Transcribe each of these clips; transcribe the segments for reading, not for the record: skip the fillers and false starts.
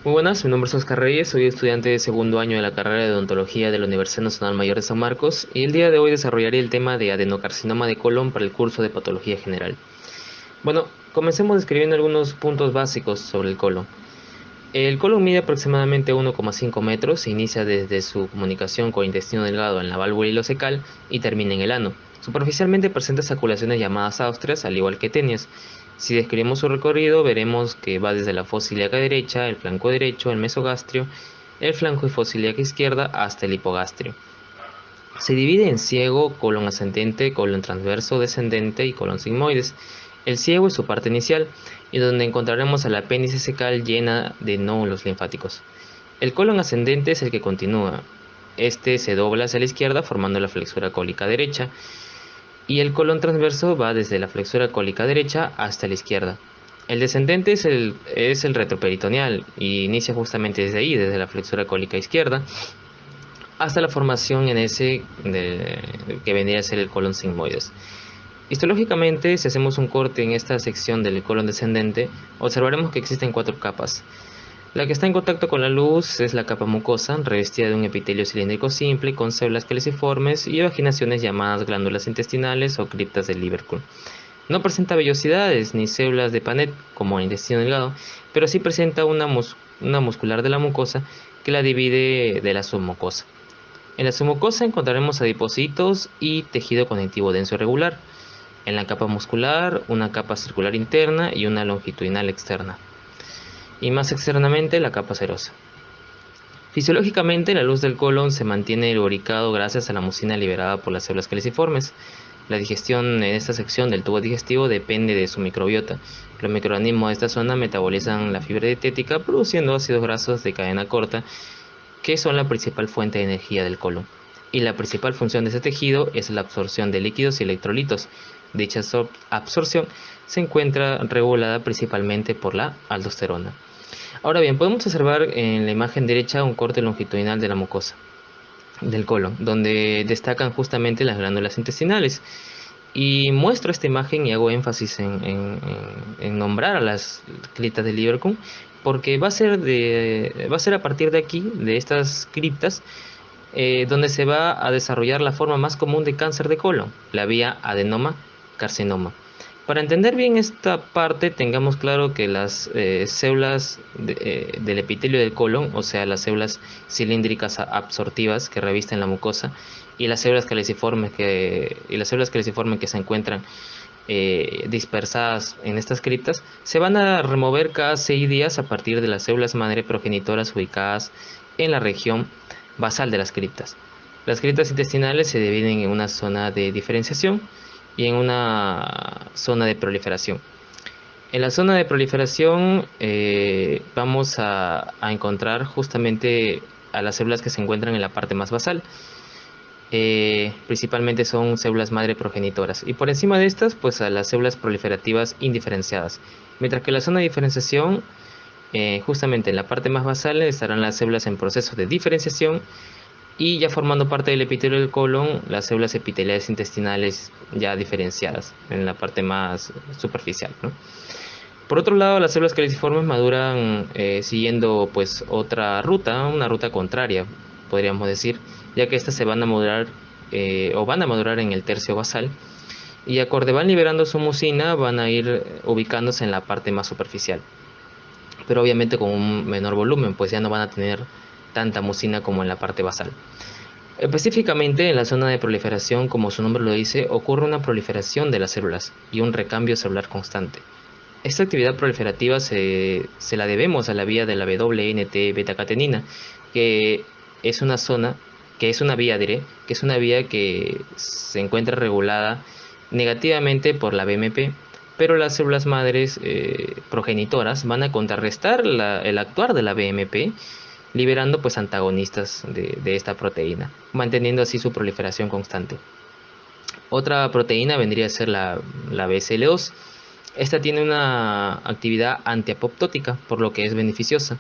Muy buenas, mi nombre es Oscar Reyes, soy estudiante de segundo año de la carrera de odontología de la Universidad Nacional Mayor de San Marcos y el día de hoy desarrollaré el tema de adenocarcinoma de colon para el curso de patología general. Bueno, comencemos describiendo algunos puntos básicos sobre el colon. El colon mide aproximadamente 1,5 metros, inicia desde su comunicación con el intestino delgado en la válvula ileocecal y termina en el ano. Superficialmente presenta saculaciones llamadas austrias, al igual que tenias. Si describimos su recorrido, veremos que va desde la fosa ilíaca derecha, el flanco derecho, el mesogastrio, el flanco y fosa ilíaca izquierda hasta el hipogastrio. Se divide en ciego, colon ascendente, colon transverso descendente y colon sigmoides. El ciego es su parte inicial y donde encontraremos al apéndice cecal llena de nódulos linfáticos. El colon ascendente es el que continúa. Este se dobla hacia la izquierda formando la flexura cólica derecha y el colon transverso va desde la flexura cólica derecha hasta la izquierda. El descendente es el retroperitoneal y inicia justamente desde ahí, desde la flexura cólica izquierda hasta la formación en ese que vendría a ser el colon sigmoides. Histológicamente, si hacemos un corte en esta sección del colon descendente, observaremos que existen 4 capas. La que está en contacto con la luz es la capa mucosa, revestida de un epitelio cilíndrico simple con células caliciformes y vaginaciones llamadas glándulas intestinales o criptas del Lieberkühn. No presenta vellosidades ni células de Paneth como el intestino delgado, pero sí presenta una muscular de la mucosa que la divide de la submucosa. En la submucosa encontraremos adipocitos y tejido conectivo denso irregular. En la capa muscular, una capa circular interna y una longitudinal externa. Y más externamente, la capa serosa. Fisiológicamente, la luz del colon se mantiene lubricado gracias a la mucina liberada por las células caliciformes. La digestión en esta sección del tubo digestivo depende de su microbiota. Los microorganismos de esta zona metabolizan la fibra dietética produciendo ácidos grasos de cadena corta que son la principal fuente de energía del colon. Y la principal función de este tejido es la absorción de líquidos y electrolitos. Dicha absorción se encuentra regulada principalmente por la aldosterona. Ahora bien, podemos observar en la imagen derecha un corte longitudinal de la mucosa del colon, donde destacan justamente las glándulas intestinales. Y muestro esta imagen y hago énfasis en nombrar a las criptas de Lieberkühn, porque va a ser a partir de aquí, de estas criptas, donde se va a desarrollar la forma más común de cáncer de colon, la vía adenoma-carcinoma. Para entender bien esta parte, tengamos claro que las células del epitelio del colon, o sea, las células cilíndricas absortivas que revisten la mucosa, y las células caliciformes que se encuentran dispersadas en estas criptas, se van a remover cada 6 días a partir de las células madre progenitoras ubicadas en la región basal de las criptas. Las criptas intestinales se dividen en una zona de diferenciación y en una zona de proliferación. En la zona de proliferación vamos a encontrar justamente a las células que se encuentran en la parte más basal. Principalmente son células madre progenitoras y por encima de estas pues a las células proliferativas indiferenciadas, mientras que la zona de diferenciación justamente en la parte más basal estarán las células en proceso de diferenciación y ya formando parte del epitelio del colon las células epiteliales intestinales ya diferenciadas en la parte más superficial, ¿no? Por otro lado, las células caliciformes maduran siguiendo pues otra ruta, una ruta contraria, podríamos decir, ya que estas se van a madurar van a madurar en el tercio basal y acorde van liberando su mucina van a ir ubicándose en la parte más superficial, pero obviamente con un menor volumen, pues ya no van a tener tanta mucina como en la parte basal. Específicamente en la zona de proliferación, como su nombre lo dice, ocurre una proliferación de las células y un recambio celular constante. Esta actividad proliferativa se la debemos a la vía de la WNT beta-catenina, que es una zona, que es una vía, que es una vía que se encuentra regulada negativamente por la BMP, pero las células madres progenitoras van a contrarrestar el actuar de la BMP, liberando pues antagonistas de esta proteína, manteniendo así su proliferación constante. Otra proteína vendría a ser la BCL2. Esta tiene una actividad antiapoptótica, por lo que es beneficiosa.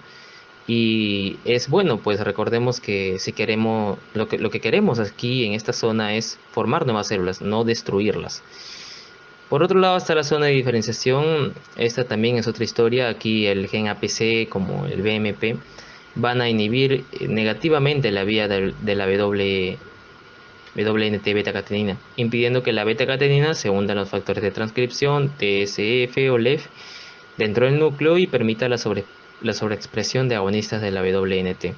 Y es bueno, pues recordemos que si queremos, lo que queremos aquí en esta zona es formar nuevas células, no destruirlas. Por otro lado está la zona de diferenciación. Esta también es otra historia. Aquí el gen APC como el BMP van a inhibir negativamente la vía de la WNT beta-catenina, impidiendo que la beta-catenina se hunda en los factores de transcripción TSF o LEF dentro del núcleo y permita la sobreexpresión de agonistas de la WNT.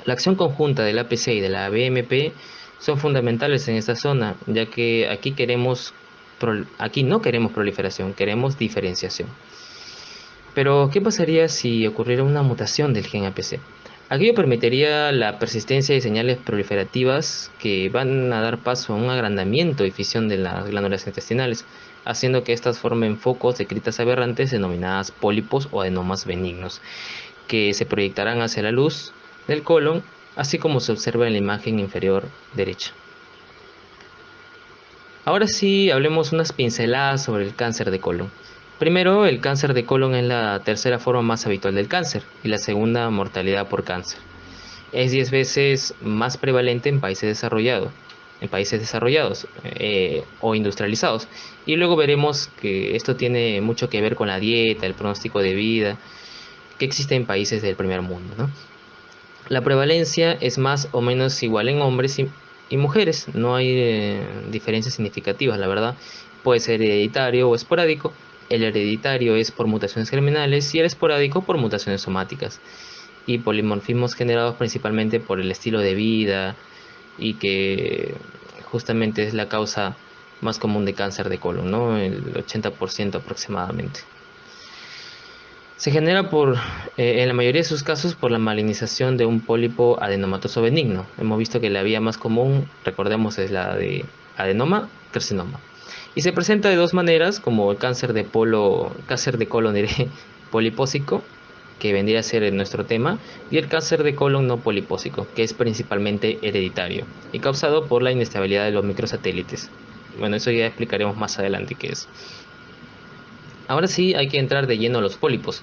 La acción conjunta del APC y de la BMP son fundamentales en esta zona, ya que aquí no queremos proliferación, queremos diferenciación. Pero, ¿qué pasaría si ocurriera una mutación del gen APC? Aquello permitiría la persistencia de señales proliferativas que van a dar paso a un agrandamiento y fisión de las glándulas intestinales, haciendo que estas formen focos de critas aberrantes denominadas pólipos o adenomas benignos, que se proyectarán hacia la luz del colon, así como se observa en la imagen inferior derecha. Ahora sí, hablemos unas pinceladas sobre el cáncer de colon. Primero, el cáncer de colon es la tercera forma más habitual del cáncer y la segunda mortalidad por cáncer. Es 10 veces más prevalente en países desarrollados, o industrializados. Y luego veremos que esto tiene mucho que ver con la dieta, el pronóstico de vida que existe en países del primer mundo, ¿no? La prevalencia es más o menos igual en hombres y mujeres, no hay diferencias significativas, la verdad. Puede ser hereditario o esporádico. El hereditario es por mutaciones germinales y el esporádico por mutaciones somáticas y polimorfismos generados principalmente por el estilo de vida y que justamente es la causa más común de cáncer de colon, ¿no? El 80% aproximadamente. Se genera en la mayoría de sus casos por la malignización de un pólipo adenomatoso benigno. Hemos visto que la vía más común, recordemos, es la de adenoma carcinoma. Y se presenta de dos maneras, como el cáncer de colon polipósico, que vendría a ser nuestro tema, y el cáncer de colon no polipósico, que es principalmente hereditario y causado por la inestabilidad de los microsatélites. Bueno, eso ya explicaremos más adelante qué es. Ahora sí hay que entrar de lleno a los pólipos.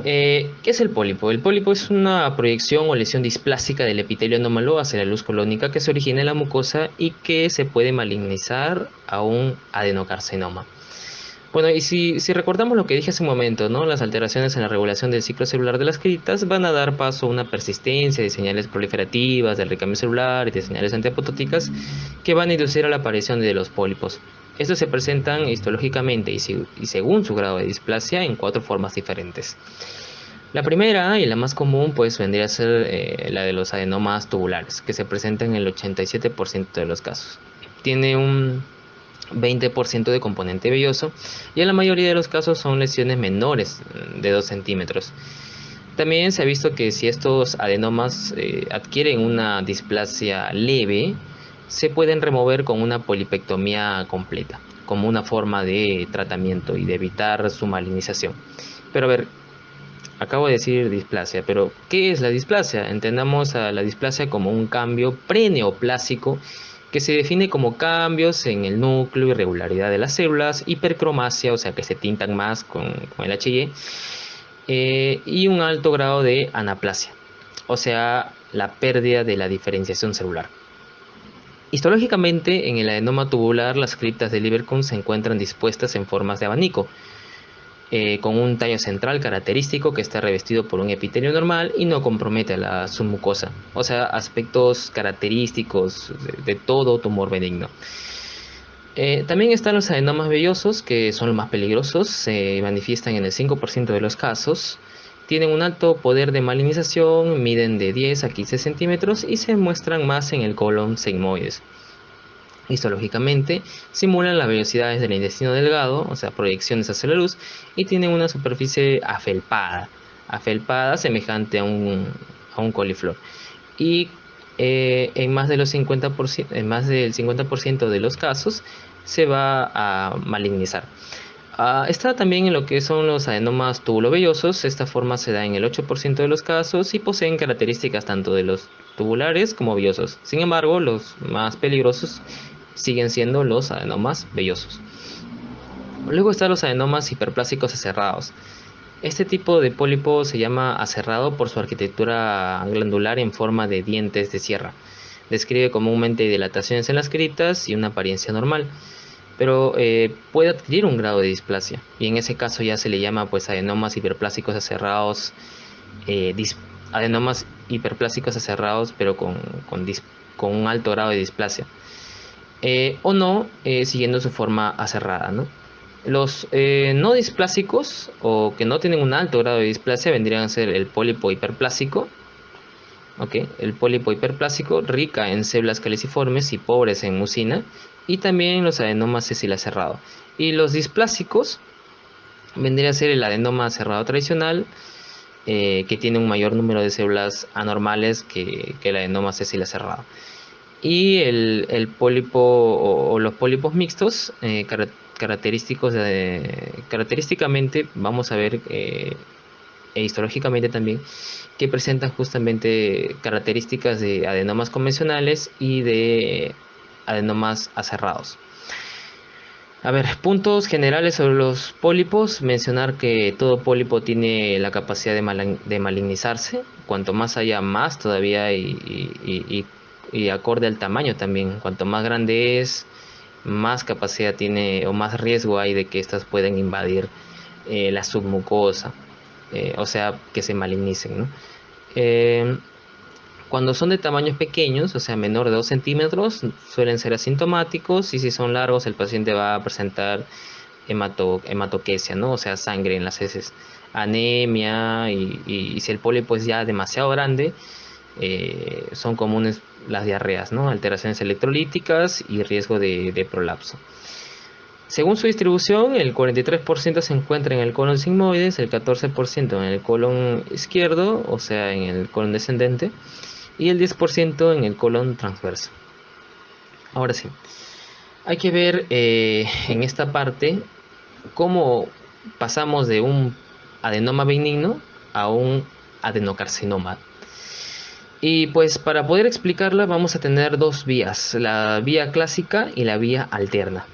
¿Qué es el pólipo? El pólipo es una proyección o lesión displásica del epitelio anómalo hacia la luz colónica que se origina en la mucosa y que se puede malignizar a un adenocarcinoma. Bueno, y si recordamos lo que dije hace un momento, ¿no? Las alteraciones en la regulación del ciclo celular de las critas van a dar paso a una persistencia de señales proliferativas, del recambio celular y de señales antiapoptóticas que van a inducir a la aparición de los pólipos. Estos se presentan histológicamente y según su grado de displasia en 4 formas diferentes. La primera y la más común pues vendría a ser la de los adenomas tubulares, que se presentan en el 87% de los casos. Tiene un 20% de componente velloso y en la mayoría de los casos son lesiones menores de 2 centímetros. También se ha visto que si estos adenomas adquieren una displasia leve, se pueden remover con una polipectomía completa, como una forma de tratamiento y de evitar su malignización. Pero a ver, acabo de decir displasia, pero ¿qué es la displasia? Entendamos a la displasia como un cambio preneoplásico que se define como cambios en el núcleo, irregularidad de las células, hipercromasia, o sea que se tintan más con el HY, y un alto grado de anaplasia, o sea la pérdida de la diferenciación celular. Histológicamente, en el adenoma tubular, las criptas de Lieberkühn se encuentran dispuestas en formas de abanico, con un tallo central característico que está revestido por un epitelio normal y no compromete a la submucosa, o sea, aspectos característicos de todo tumor benigno. También están los adenomas vellosos, que son los más peligrosos, se manifiestan en el 5% de los casos, tienen un alto poder de malignización, miden de 10 a 15 centímetros y se muestran más en el colon sigmoides. Histológicamente simulan las velocidades del intestino delgado, o sea, proyecciones hacia la luz, y tienen una superficie afelpada semejante a un coliflor. Y en más del 50% de los casos se va a malignizar. Está también en lo que son los adenomas tubulovellosos. Esta forma se da en el 8% de los casos y poseen características tanto de los tubulares como vellosos. Sin embargo, los más peligrosos siguen siendo los adenomas vellosos. Luego están los adenomas hiperplásicos aserrados. Este tipo de pólipo se llama aserrado por su arquitectura glandular en forma de dientes de sierra. Describe comúnmente dilataciones en las criptas y una apariencia normal. pero puede adquirir un grado de displasia, y en ese caso ya se le llama pues adenomas hiperplásicos aserrados, eh, dis- adenomas hiperplásicos aserrados, pero con un alto grado de displasia, o no, siguiendo su forma aserrada, ¿no? Los no displásicos o que no tienen un alto grado de displasia vendrían a ser el pólipo hiperplásico. ¿Ok? El pólipo hiperplásico, rica en células caliciformes y pobres en mucina, y también los adenomas sesila cerrado. Y los displásicos vendría a ser el adenoma cerrado tradicional, que tiene un mayor número de células anormales que el adenoma sesila cerrado. Y el pólipo o los pólipos mixtos, característicamente, vamos a ver, e histológicamente también, que presentan justamente características de adenomas convencionales y de adenomas aserrados. A ver, puntos generales sobre los pólipos. Mencionar que todo pólipo tiene la capacidad de malignizarse. Cuanto más haya, más todavía, y acorde al tamaño también. Cuanto más grande es, más capacidad tiene o más riesgo hay de que éstas puedan invadir la submucosa. O sea, que se malignicen, ¿no? Eh, Cuando son de tamaños pequeños, o sea, menor de 2 centímetros, suelen ser asintomáticos, y si son largos, el paciente va a presentar hematoquesia, ¿no? O sea, sangre en las heces, anemia, y si el pólipo es ya demasiado grande, son comunes las diarreas, ¿no? Alteraciones electrolíticas y riesgo de prolapso. Según su distribución, el 43% se encuentra en el colon sigmoides, el 14% en el colon izquierdo, o sea, en el colon descendente, y el 10% en el colon transverso. Ahora sí, hay que ver en esta parte cómo pasamos de un adenoma benigno a un adenocarcinoma. Y pues para poder explicarla vamos a tener dos vías, la vía clásica y la vía alterna.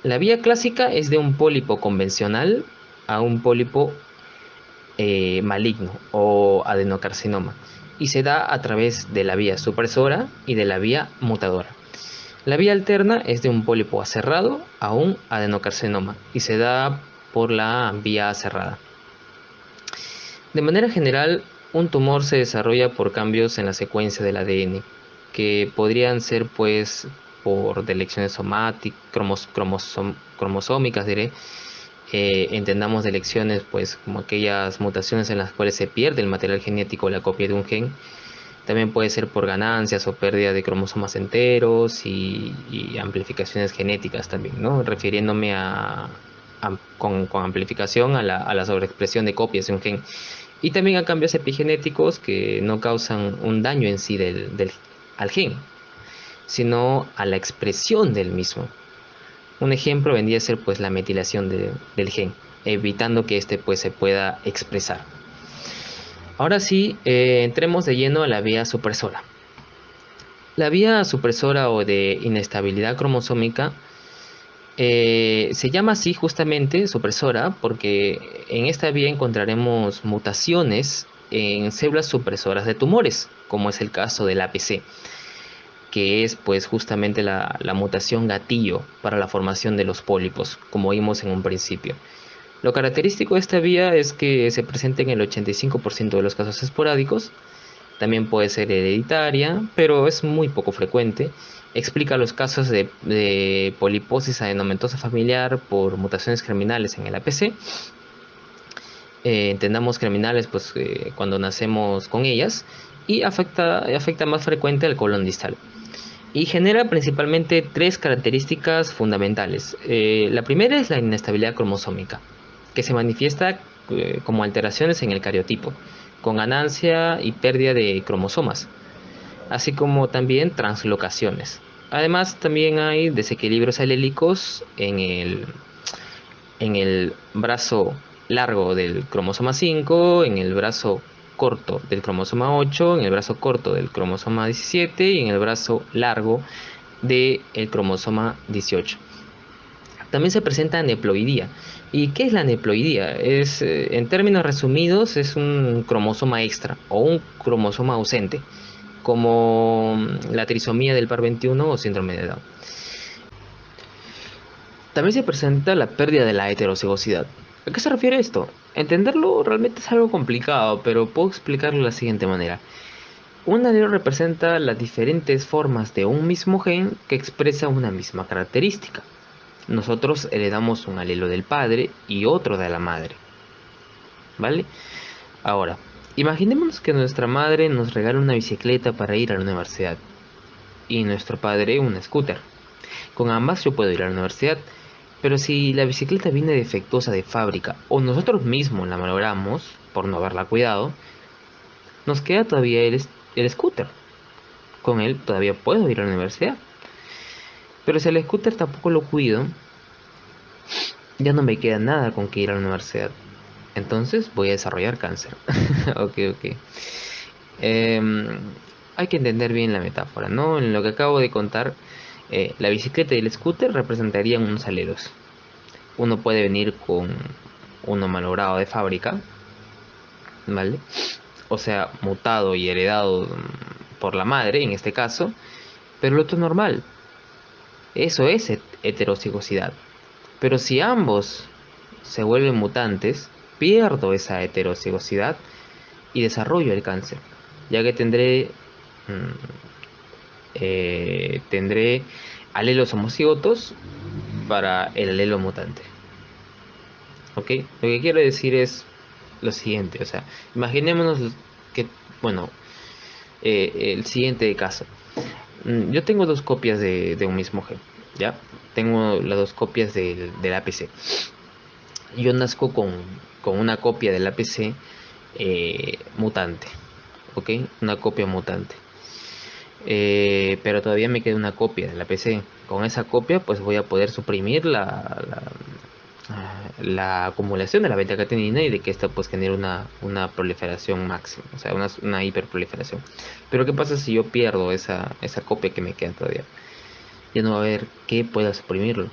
La vía clásica es de un pólipo convencional a un pólipo maligno o adenocarcinoma, y se da a través de la vía supresora y de la vía mutadora. La vía alterna es de un pólipo aserrado a un adenocarcinoma, y se da por la vía aserrada. De manera general, un tumor se desarrolla por cambios en la secuencia del ADN, que podrían ser pues por delecciones cromosómicas, diré. Entendamos delecciones pues como aquellas mutaciones en las cuales se pierde el material genético o la copia de un gen. También puede ser por ganancias o pérdida de cromosomas enteros, y amplificaciones genéticas también, ¿no? Refiriéndome con amplificación a la sobreexpresión de copias de un gen. Y también a cambios epigenéticos que no causan un daño en sí al gen, sino a la expresión del mismo. Un ejemplo vendría a ser pues la metilación del gen, evitando que éste pues se pueda expresar. Ahora sí, entremos de lleno a la vía supresora. La vía supresora o de inestabilidad cromosómica se llama así justamente supresora porque en esta vía encontraremos mutaciones en células supresoras de tumores, como es el caso del APC, que es pues justamente la mutación gatillo para la formación de los pólipos, como vimos en un principio. Lo característico de esta vía es que se presenta en el 85% de los casos esporádicos. También puede ser hereditaria, pero es muy poco frecuente. Explica los casos de poliposis adenomatosa familiar por mutaciones germinales en el APC. Entendamos germinales pues cuando nacemos con ellas, y afecta más frecuente al colon distal. Y genera principalmente tres características fundamentales. La primera es la inestabilidad cromosómica, que se manifiesta como alteraciones en el cariotipo, con ganancia y pérdida de cromosomas, así como también translocaciones. Además, también hay desequilibrios alélicos en el brazo largo del cromosoma 5, en el brazo corto del cromosoma 8, en el brazo corto del cromosoma 17 y en el brazo largo del cromosoma 18. También se presenta aneploidía. ¿Y qué es la aneploidía? En términos resumidos, es un cromosoma extra o un cromosoma ausente, como la trisomía del par 21 o síndrome de Down. También se presenta la pérdida de la heterocigosidad. ¿A qué se refiere esto? Entenderlo realmente es algo complicado, pero puedo explicarlo de la siguiente manera. Un alelo representa las diferentes formas de un mismo gen que expresa una misma característica. Nosotros heredamos un alelo del padre y otro de la madre, ¿vale? Ahora, imaginémonos que nuestra madre nos regala una bicicleta para ir a la universidad y nuestro padre una scooter. Con ambas yo puedo ir a la universidad, pero si la bicicleta viene defectuosa de fábrica o nosotros mismos la malogramos por no haberla cuidado, nos queda todavía el scooter. Con él todavía puedo ir a la universidad. Pero si el scooter tampoco lo cuido, ya no me queda nada con que ir a la universidad. Entonces voy a desarrollar cáncer. Ok, ok. Em, Hay que entender bien la metáfora, ¿no? En lo que acabo de contar, la bicicleta y el scooter representarían unos aleros. Uno puede venir con uno malogrado de fábrica, ¿vale? O sea, mutado y heredado por la madre, en este caso, pero el otro es normal. Eso es heterocigosidad. Pero si ambos se vuelven mutantes, pierdo esa heterocigosidad y desarrollo el cáncer, ya que tendré alelos homocigotos para el alelo mutante. ¿Ok? Lo que quiero decir es lo siguiente, o sea, imaginémonos que, bueno, el siguiente caso. Yo tengo dos copias de un mismo gen, ¿ya? Tengo las dos copias del APC. Yo nazco con una copia del APC mutante, ¿ok? Una copia mutante. Pero todavía me queda una copia del APC. Con esa copia, pues voy a poder suprimir la acumulación de la beta-catenina y de que esta pues genere una proliferación máxima, o sea, una hiperproliferación. Pero ¿qué pasa si yo pierdo esa copia que me queda todavía? Ya no va a haber que pueda suprimirlo.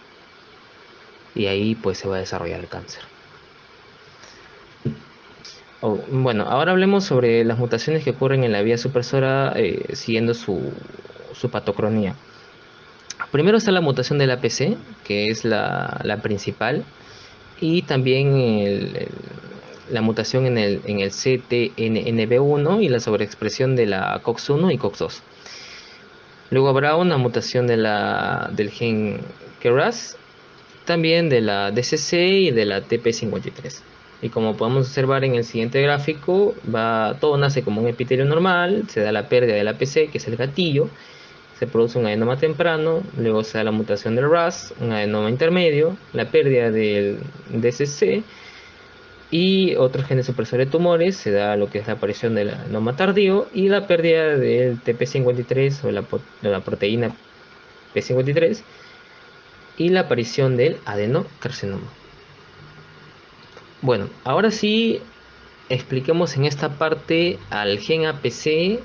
Y ahí pues se va a desarrollar el cáncer. Bueno, ahora hablemos sobre las mutaciones que ocurren en la vía supresora siguiendo su patocronía. Primero está la mutación del APC, que es la principal, y también la mutación en el CTNNB1 y la sobreexpresión de la COX-1 y COX-2. Luego habrá una mutación del gen KRAS, también de la DCC y de la TP53. Y como podemos observar en el siguiente gráfico, todo nace como un epitelio normal, se da la pérdida del APC, que es el gatillo, se produce un adenoma temprano, luego se da la mutación del RAS, un adenoma intermedio, la pérdida del DCC y otros genes supresores de tumores, se da lo que es la aparición del adenoma tardío y la pérdida del TP53 o la proteína P53 y la aparición del adenocarcinoma. Bueno, ahora sí expliquemos en esta parte al gen APC,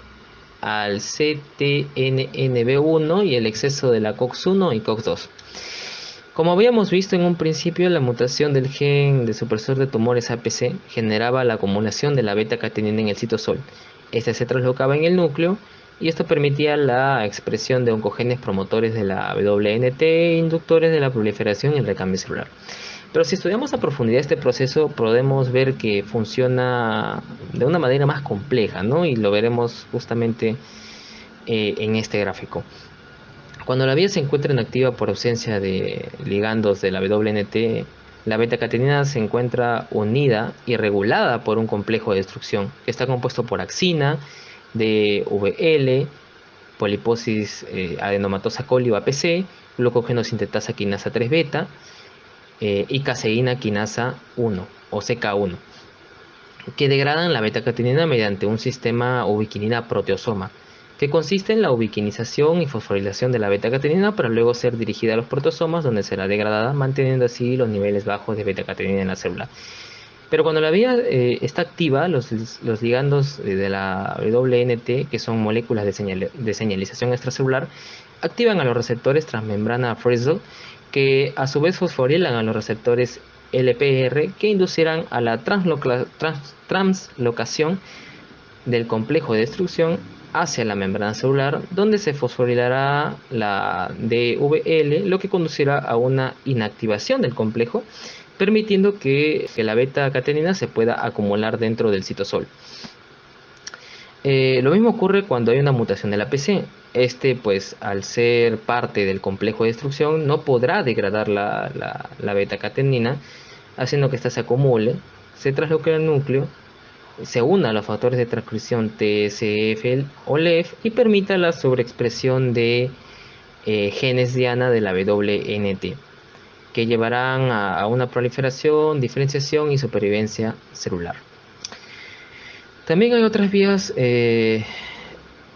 al CTNNB1 y el exceso de la COX-1 y COX-2. Como habíamos visto en un principio, la mutación del gen de supresor de tumores APC generaba la acumulación de la beta-catenina en el citosol. Este se traslocaba en el núcleo y esto permitía la expresión de oncogenes promotores de la WNT e inductores de la proliferación y el recambio celular. Pero si estudiamos a profundidad este proceso, podemos ver que funciona de una manera más compleja, ¿no? Y lo veremos justamente en este gráfico. Cuando la vía se encuentra inactiva por ausencia de ligandos de la WNT, la beta-catenina se encuentra unida y regulada por un complejo de destrucción que está compuesto por axina, DVL, poliposis adenomatosa coli o APC, glucógeno sintetasa quinasa 3 beta y caseína quinasa 1 o CK1, que degradan la beta-catenina mediante un sistema ubiquinina proteosoma, que consiste en la ubiquinización y fosforilación de la beta-catenina para luego ser dirigida a los proteosomas donde será degradada, manteniendo así los niveles bajos de beta-catenina en la célula. Pero cuando la vía está activa, los ligandos de la WNT, que son moléculas de señalización extracelular, activan a los receptores transmembrana Fresnel, que a su vez fosforilan a los receptores LPR, que inducirán a la translocación del complejo de destrucción hacia la membrana celular, donde se fosforilará la DVL, lo que conducirá a una inactivación del complejo, permitiendo que la beta-catenina se pueda acumular dentro del citosol. Lo mismo ocurre cuando hay una mutación del APC. Este, pues, al ser parte del complejo de destrucción, no podrá degradar la beta-catenina, haciendo que ésta se acumule, se trasloque al núcleo, se una a los factores de transcripción TSF o LEF y permita la sobreexpresión de genes diana de la WNT, que llevarán a una proliferación, diferenciación y supervivencia celular. También hay otras vías,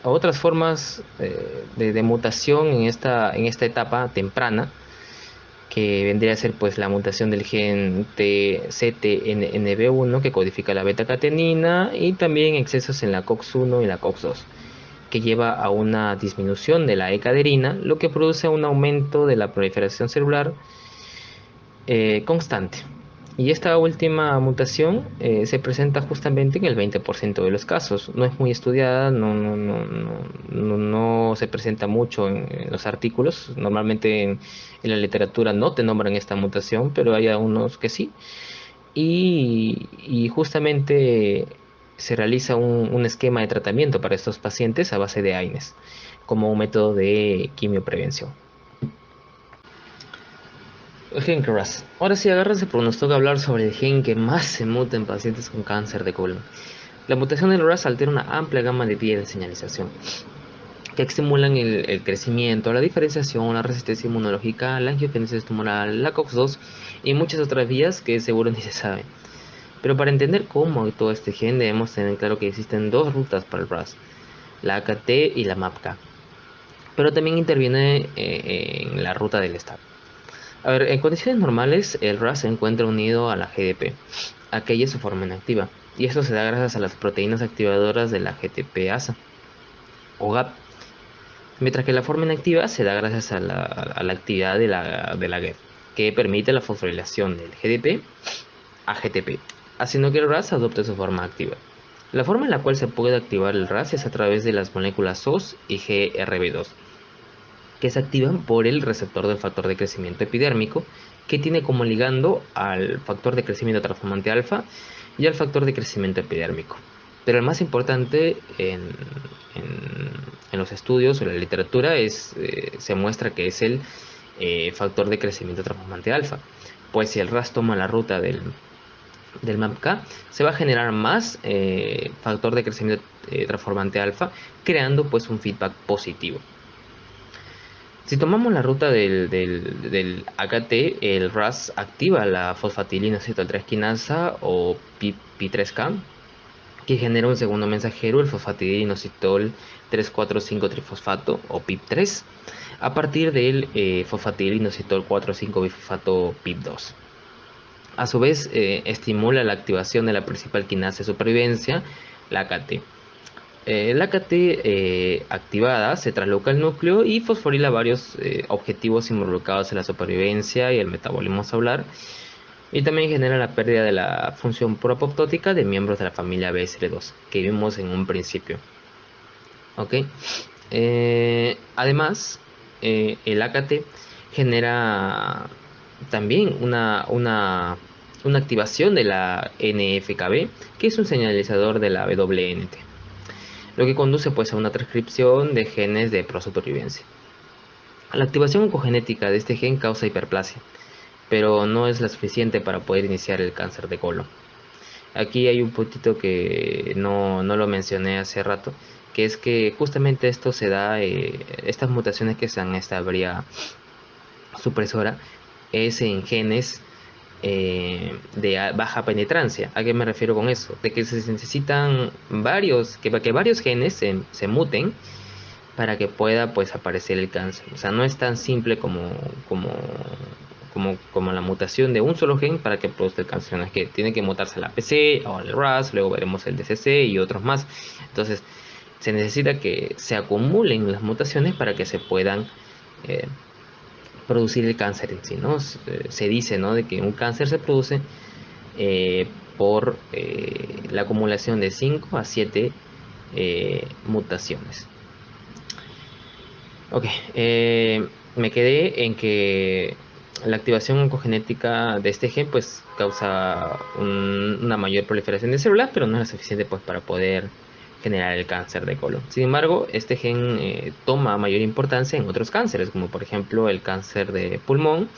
otras formas de mutación en esta etapa temprana, que vendría a ser pues la mutación del gen CTNB1 que codifica la beta-catenina, y también excesos en la COX-1 y la COX-2, que lleva a una disminución de la E-caderina, lo que produce un aumento de la proliferación celular constante. Y esta última mutación se presenta justamente en el 20% de los casos. No es muy estudiada, no se presenta mucho en los artículos. Normalmente en la literatura no te nombran esta mutación, pero hay algunos que sí. Y justamente se realiza un esquema de tratamiento para estos pacientes a base de AINES, como un método de quimioprevención. El gen KRAS. Ahora sí, agárrense porque nos toca hablar sobre el gen que más se muta en pacientes con cáncer de colon. La mutación del RAS altera una amplia gama de vías de señalización que estimulan el crecimiento, la diferenciación, la resistencia inmunológica, la angiogénesis tumoral, la COX-2 y muchas otras vías que seguro ni se saben. Pero para entender cómo actúa este gen debemos tener claro que existen dos rutas para el RAS, la AKT y la MAPK. Pero también interviene en la ruta del STAT. A ver, en condiciones normales el RAS se encuentra unido a la GDP, aquella es su forma inactiva, y esto se da gracias a las proteínas activadoras de la GTPasa o GAP, mientras que la forma inactiva se da gracias a la actividad de la GEP, que permite la fosforilación del GDP a GTP, haciendo que el RAS adopte su forma activa. La forma en la cual se puede activar el RAS es a través de las moléculas SOS y GRB2, que se activan por el receptor del factor de crecimiento epidérmico, que tiene como ligando al factor de crecimiento transformante alfa y al factor de crecimiento epidérmico. Pero el más importante en los estudios o en la literatura se muestra que es el factor de crecimiento transformante alfa. Pues si el RAS toma la ruta del MAPK, se va a generar más factor de crecimiento transformante alfa, creando pues un feedback positivo. Si tomamos la ruta del AKT, el RAS activa la fosfatilina acetyltransquinasa o PI3K, que genera un segundo mensajero, el fosfatidilinositol 3,4,5 trifosfato o PIP3, a partir del fosfatidilinositol 4,5 bifosfato PIP2. A su vez, estimula la activación de la principal quinasa de supervivencia, la AKT. La AKT activada se trasloca al núcleo y fosforila varios objetivos involucrados en la supervivencia y el metabolismo celular, y también genera la pérdida de la función proapoptótica de miembros de la familia BSL2 que vimos en un principio. ¿Ok? Además, el AKT genera también una activación de la NFKB, que es un señalizador de la WNT, lo que conduce pues a una transcripción de genes de prosupervivencia. La activación oncogenética de este gen causa hiperplasia, pero no es la suficiente para poder iniciar el cáncer de colon. Aquí hay un puntito que no lo mencioné hace rato, que es que justamente esto se da, estas mutaciones que se dan en esta vía supresora, es en genes de baja penetrancia. ¿A qué me refiero con eso? De que se necesitan que varios genes se muten para que pueda pues aparecer el cáncer. O sea, no es tan simple como la mutación de un solo gen para que produzca el cáncer. Es que tiene que mutarse la APC o el RAS, luego veremos el DCC y otros más. Entonces, se necesita que se acumulen las mutaciones para que se puedan producir el cáncer en sí, ¿no? Se dice, ¿no?, de que un cáncer se produce por la acumulación de 5 a 7 mutaciones. Ok, me quedé en que la activación oncogenética de este gen pues causa una mayor proliferación de células, pero no es suficiente pues para poder generar el cáncer de colon. Sin embargo, este gen toma mayor importancia en otros cánceres, como por ejemplo el cáncer de pulmón,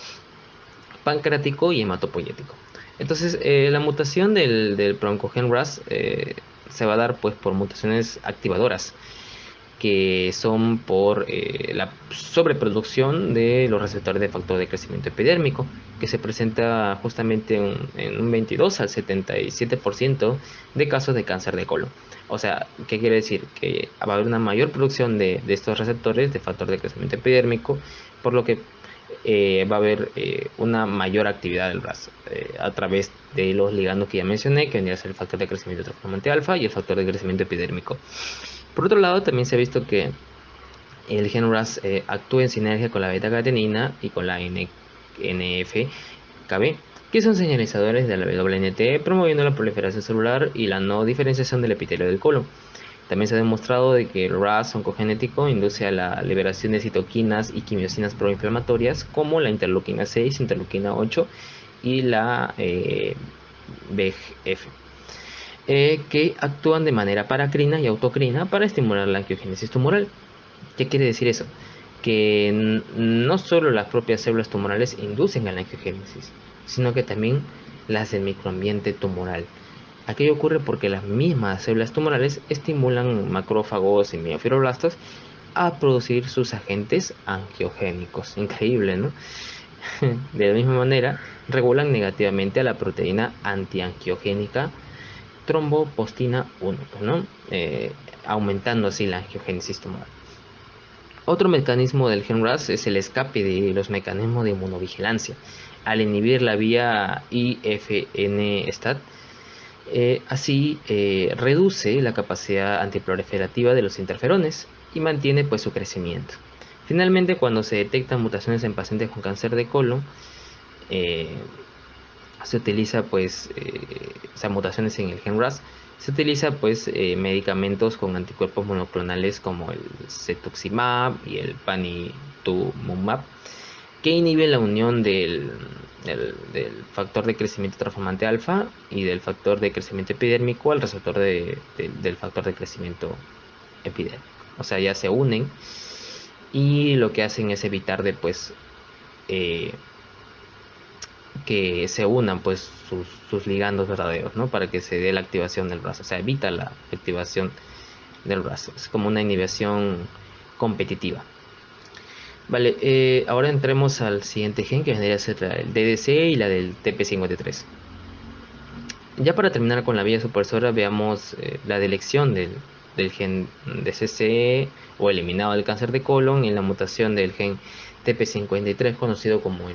pancreático y hematopoyético. Entonces, la mutación del broncogen RAS se va a dar pues por mutaciones activadoras que son por la sobreproducción de los receptores de factor de crecimiento epidérmico, que se presenta justamente en un 22 al 77% de casos de cáncer de colon. O sea, ¿qué quiere decir? Que va a haber una mayor producción de estos receptores de factor de crecimiento epidérmico, por lo que va a haber una mayor actividad del RAS a través de los ligandos que ya mencioné, que vendría a ser el factor de crecimiento transformante alfa y el factor de crecimiento epidérmico. Por otro lado, también se ha visto que el gen RAS actúa en sinergia con la beta-catenina y con la NF-κB, que son señalizadores de la WNT, promoviendo la proliferación celular y la no diferenciación del epitelio del colon. También se ha demostrado de que el RAS oncogenético induce a la liberación de citoquinas y quimiosinas proinflamatorias como la interleuquina 6, interleuquina 8 y la VEGF, que actúan de manera paracrina y autocrina para estimular la angiogénesis tumoral. ¿Qué quiere decir eso? Que no solo las propias células tumorales inducen a la angiogénesis, sino que también las del microambiente tumoral. Aquello ocurre porque las mismas células tumorales estimulan macrófagos y miofibroblastos a producir sus agentes angiogénicos. Increíble, ¿no? De la misma manera, regulan negativamente a la proteína antiangiogénica trombopostina 1, ¿no? Aumentando así la angiogénesis tumoral. Otro mecanismo del gen RAS es el escape de los mecanismos de inmunovigilancia. Al inhibir la vía IFN-STAT, así reduce la capacidad antiproliferativa de los interferones y mantiene pues su crecimiento. Finalmente, cuando se detectan mutaciones en pacientes con cáncer de colon, eh, se utiliza pues mutaciones en el gen RAS, se utiliza pues medicamentos con anticuerpos monoclonales como el cetuximab y el panitumumab, que inhiben la unión del factor de crecimiento transformante alfa y del factor de crecimiento epidérmico al receptor del factor de crecimiento epidérmico. O sea, ya se unen y lo que hacen es evitar de pues que se unan pues sus ligandos verdaderos, ¿no? Para que se dé la activación del RAS. O sea, evita la activación del RAS. Es como una inhibición competitiva. Vale, ahora entremos al siguiente gen, que vendría a ser el DDC y la del TP53. Ya para terminar con la vía supresora, veamos la delección del gen DCC o eliminado del cáncer de colon y la mutación del gen TP53, conocido como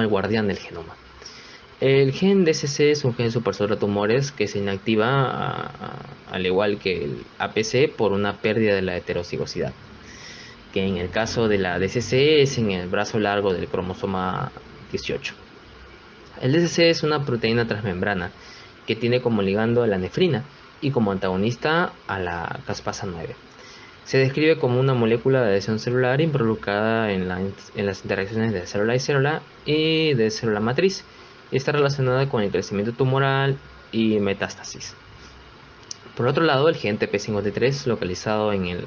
el guardián del genoma. El gen DCC es un gen supresor de tumores que se inactiva al igual que el APC por una pérdida de la heterocigosidad, que en el caso de la DCC es en el brazo largo del cromosoma 18. El DCC es una proteína transmembrana que tiene como ligando a la nefrina y como antagonista a la caspasa 9. Se describe como una molécula de adhesión celular involucrada en las interacciones de célula y célula y de célula matriz. Y está relacionada con el crecimiento tumoral y metástasis. Por otro lado, el gen TP53, localizado en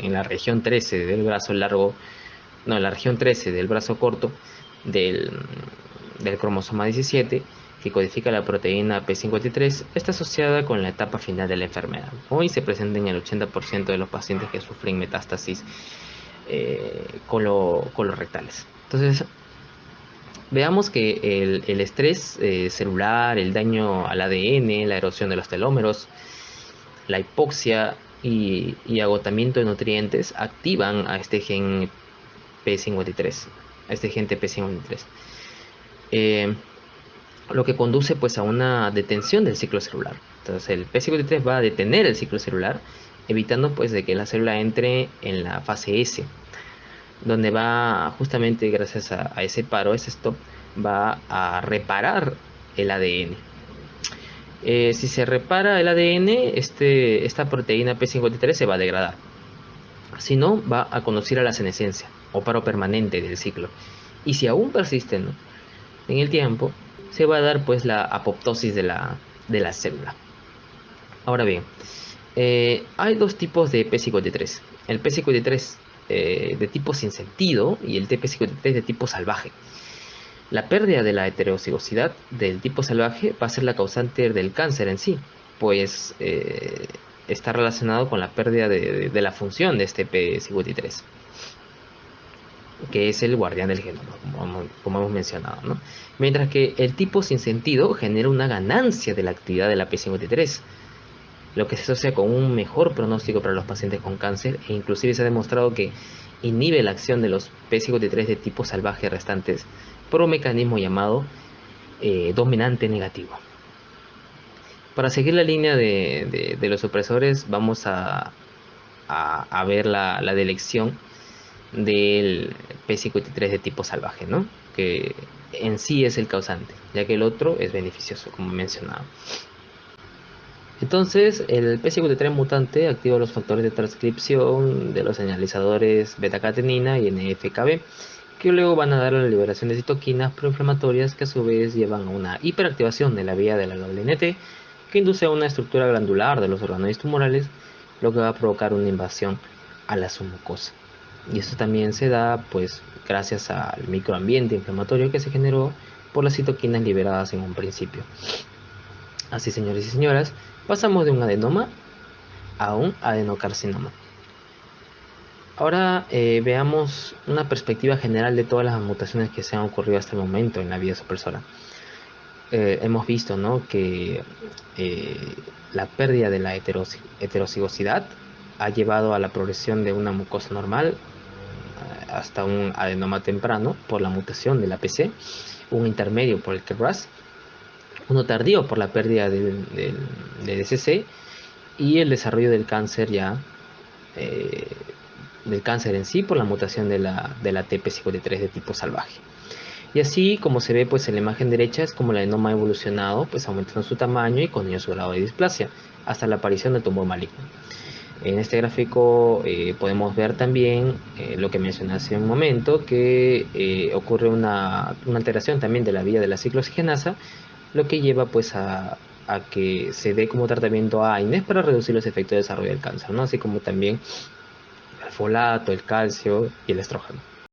la región 13 del brazo largo, no, en la región 13 del brazo corto del cromosoma 17, que codifica la proteína P53, está asociada con la etapa final de la enfermedad. Hoy se presenta en el 80% de los pacientes que sufren metástasis colorectales. Entonces, veamos que el estrés celular, el daño al ADN, la erosión de los telómeros, la hipoxia y agotamiento de nutrientes activan a este gen P53, a este gen TP53. Lo que conduce pues a una detención del ciclo celular. Entonces el P53 va a detener el ciclo celular, evitando pues de que la célula entre en la fase S, donde va justamente gracias a ese paro, ese stop, va a reparar el ADN. Si se repara el ADN, esta proteína P53 se va a degradar. Si no, va a conducir a la senescencia o paro permanente del ciclo. Y si aún persiste, ¿no?, en el tiempo, se va a dar pues la apoptosis de la célula. Ahora bien, hay dos tipos de P53. El P53 de tipo sin sentido y el P53 de tipo salvaje. La pérdida de la heterocigosidad del tipo salvaje va a ser la causante del cáncer en sí, pues está relacionado con la pérdida de la función de este P53, que es el guardián del genoma, como hemos mencionado, ¿no? Mientras que el tipo sin sentido genera una ganancia de la actividad de la P53, lo que se asocia con un mejor pronóstico para los pacientes con cáncer, e inclusive se ha demostrado que inhibe la acción de los P53 de tipo salvaje restantes por un mecanismo llamado dominante negativo. Para seguir la línea de los opresores, vamos a ver la delección del P53 de tipo salvaje, ¿no?, que en sí es el causante, ya que el otro es beneficioso, como mencionaba. Entonces, el P53 mutante activa los factores de transcripción de los señalizadores beta-catenina y NF-κB, que luego van a dar la liberación de citoquinas proinflamatorias que a su vez llevan a una hiperactivación de la vía de la WNT, que induce a una estructura glandular de los organoides tumorales, lo que va a provocar una invasión a la submucosa. Y esto también se da pues gracias al microambiente inflamatorio que se generó por las citoquinas liberadas en un principio. Así, señores y señoras, pasamos de un adenoma a un adenocarcinoma. Ahora veamos una perspectiva general de todas las mutaciones que se han ocurrido hasta el momento en la vía supresora. Hemos visto, ¿no?, que eh, la pérdida de la heterocigosidad ha llevado a la progresión de una mucosa normal hasta un adenoma temprano por la mutación de la PC, un intermedio por el KRAS, uno tardío por la pérdida del DCC y el desarrollo del cáncer eh, del cáncer en sí por la mutación de la TP53 de tipo salvaje. Y así como se ve pues en la imagen derecha es como el adenoma ha evolucionado, pues aumentando su tamaño y con ello su grado de displasia hasta la aparición del tumor maligno. En este gráfico podemos ver también lo que mencioné hace un momento, que ocurre una alteración también de la vía de la ciclooxigenasa, lo que lleva pues a que se dé como tratamiento a AINES para reducir los efectos de desarrollo del cáncer, ¿no?, así como también el folato, el calcio y el estrógeno.